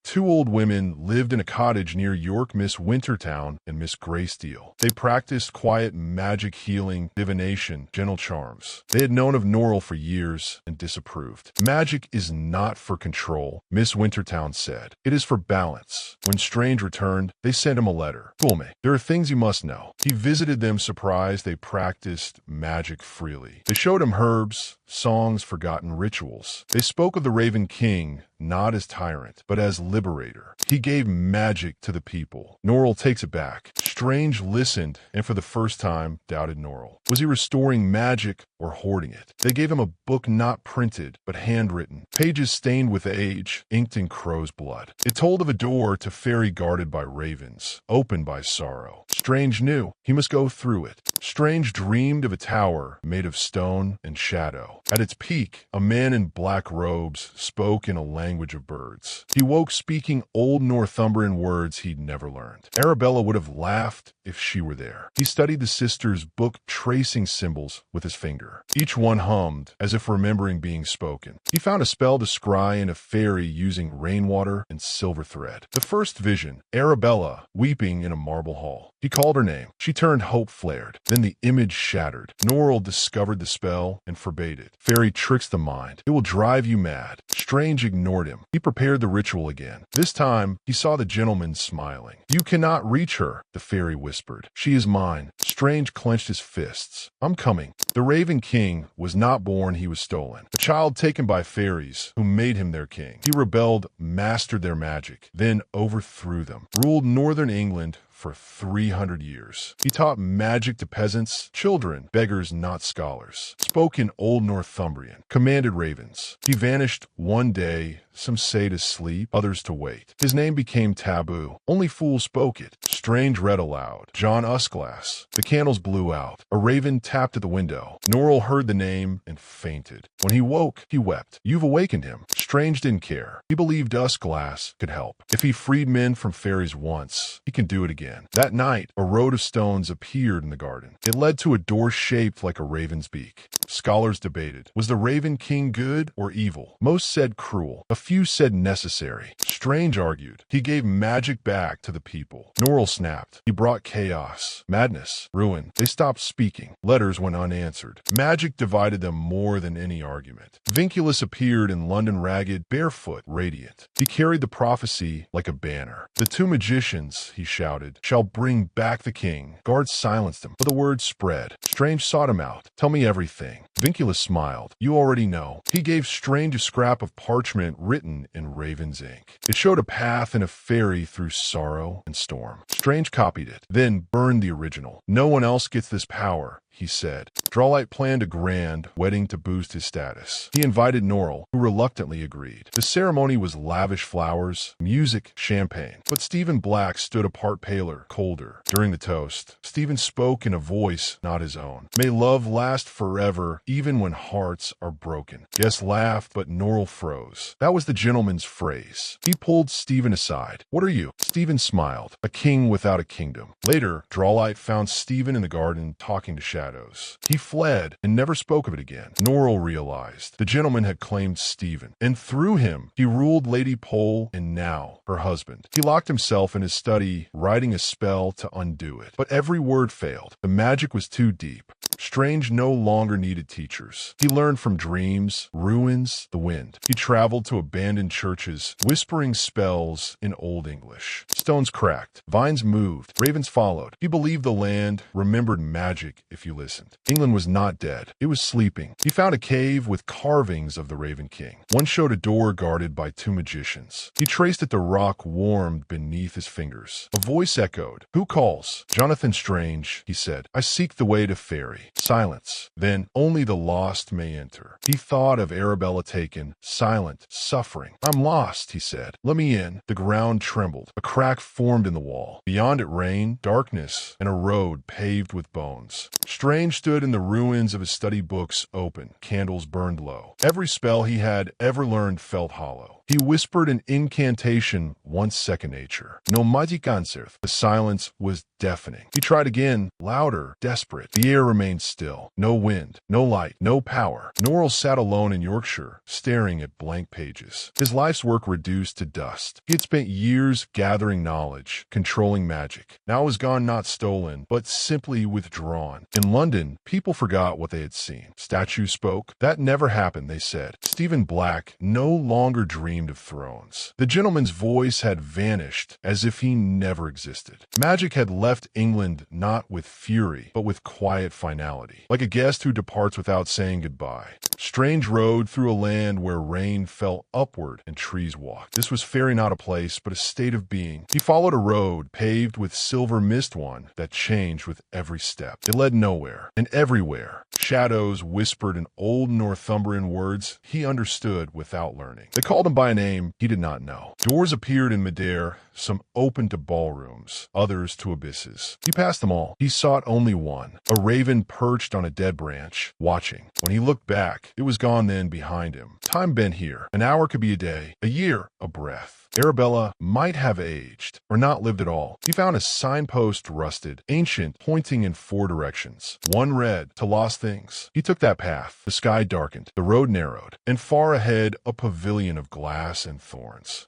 Two old women lived in a cottage near York, Miss Wintertown and Miss Greysteel. They practiced quiet magic, healing, divination, gentle charms. They had known of Norrell for years and disapproved. Magic is not for control, Miss Wintertown said. It is for balance. When Strange returned, they sent him a letter. Fool me. There are things you must know. He visited them surprised they practiced magic freely. They showed him herbs, songs, forgotten rituals. They spoke of the Raven King, not as tyrant, but as liberator. He gave magic to the people. Norrell takes it back. Strange listened and for the first time doubted Norrell. Was he restoring magic or hoarding it? They gave him a book not printed, but handwritten, pages stained with age, inked in crow's blood. It told of a door to fairy guarded by ravens, opened by sorrow. Strange knew he must go through it. Strange dreamed of a tower made of stone and shadow. At its peak, a man in black robes spoke in a language of birds. He woke speaking old Northumbrian words he'd never learned. Arabella would have laughed if she were there. He studied the sisters' book, tracing symbols with his finger. Each one hummed, as if remembering being spoken. He found a spell to scry in a fairy using rainwater and silver thread. The first vision, Arabella weeping in a marble hall. He called her name. She turned, hope flared. Then the image shattered. Norrell discovered the spell and forbade it. Fairy tricks the mind. It will drive you mad. Strange ignored him. He prepared the ritual again. This time, he saw the gentleman smiling. You cannot reach her, the fairy whispered. She is mine. Strange clenched his fists. I'm coming. The Raven King was not born, he was stolen. A child taken by fairies who made him their king. He rebelled, mastered their magic, then overthrew them, ruled northern England for 300 years. He taught magic to peasants, children, beggars, not scholars. Spoke in Old Northumbrian, commanded ravens. He vanished one day, some say to sleep, others to wait. His name became taboo. Only fools spoke it. Strange read aloud. John Usglass. The candles blew out. A raven tapped at the window. Norrell heard the name and fainted. When he woke, he wept. You've awakened him. Strange didn't care. He believed Usglass could help. If he freed men from fairies once, he can do it again. That night, a road of stones appeared in the garden. It led to a door shaped like a raven's beak. Scholars debated. Was the Raven King good or evil? Most said cruel. A few said necessary. Strange argued. He gave magic back to the people. Norrell snapped. He brought chaos, madness, ruin. They stopped speaking. Letters went unanswered. Magic divided them more than any argument. Vinculus appeared in London ragged, barefoot, radiant. He carried the prophecy like a banner. The two magicians, he shouted, shall bring back the king. Guards silenced him, but the word spread. Strange sought him out. Tell me everything. Vinculus smiled. You already know. He gave Strange a scrap of parchment written in raven's ink. It showed a path and a ferry through sorrow and storm. Strange copied it, then burned the original. No one else gets this power, he said. Drawlight planned a grand wedding to boost his status. He invited Norrell, who reluctantly agreed. The ceremony was lavish flowers, music, champagne. But Stephen Black stood apart, paler, colder. During the toast, Stephen spoke in a voice not his own. May love last forever, even when hearts are broken. Guests laughed, but Norrell froze. That was the gentleman's phrase. He pulled Stephen aside. What are you? Stephen smiled. A king without a kingdom. Later, Drawlight found Stephen in the garden talking to shadows. He fled and never spoke of it again. Norrell realized the gentleman had claimed Stephen, and through him, he ruled Lady Pole and now her husband. He locked himself in his study, writing a spell to undo it. But every word failed. The magic was too deep. Strange no longer needed teachers. He learned from dreams, ruins, the wind. He traveled to abandoned churches, whispering spells in Old English. Stones cracked. Vines moved. Ravens followed. He believed the land remembered magic if you listened. England was not dead. It was sleeping. He found a cave with carvings of the Raven King. One showed a door guarded by two magicians. He traced at the rock warmed beneath his fingers. A voice echoed. Who calls? Jonathan Strange, he said. I seek the way to fairy. Silence. Then only the lost may enter. He thought of Arabella taken, silent, suffering. I'm lost, he said. Let me in. The ground trembled. A crack formed in the wall. Beyond it rain, darkness, and a road paved with bones. Strange stood in the ruins of his study books open. Candles burned low. Every spell he had ever learned felt hollow. He whispered an incantation once second nature. No magic answer. The silence was deafening. He tried again, louder, desperate. The air remained still. No wind, no light, no power. Norrell sat alone in Yorkshire, staring at blank pages. His life's work reduced to dust. He had spent years gathering knowledge, controlling magic. Now it was gone, not stolen, but simply withdrawn. In London, people forgot what they had seen. Statues spoke. That never happened, they said. Stephen Black no longer dreamed of thrones. The gentleman's voice had vanished, as if he never existed. Magic had left England not with fury, but with quiet finality, like a guest who departs without saying goodbye. Strange rode through a land where rain fell upward and trees walked. This was fairy, not a place, but a state of being. He followed a road paved with silver mist, one that changed with every step. It led nowhere, and everywhere. Shadows whispered in old Northumbrian words he understood without learning. They called him by a name he did not know. Doors appeared in midair, some opened to ballrooms, others to abysses. He passed them all. He sought only one, a raven perched on a dead branch, watching. When he looked back, it was gone then behind him. Time bent here. An hour could be a day, a year, a breath. Arabella might have aged, or not lived at all. He found a signpost rusted, ancient, pointing in 4 directions. One read, to lost things. He took that path. The sky darkened, the road narrowed, and far ahead a pavilion of glass and thorns.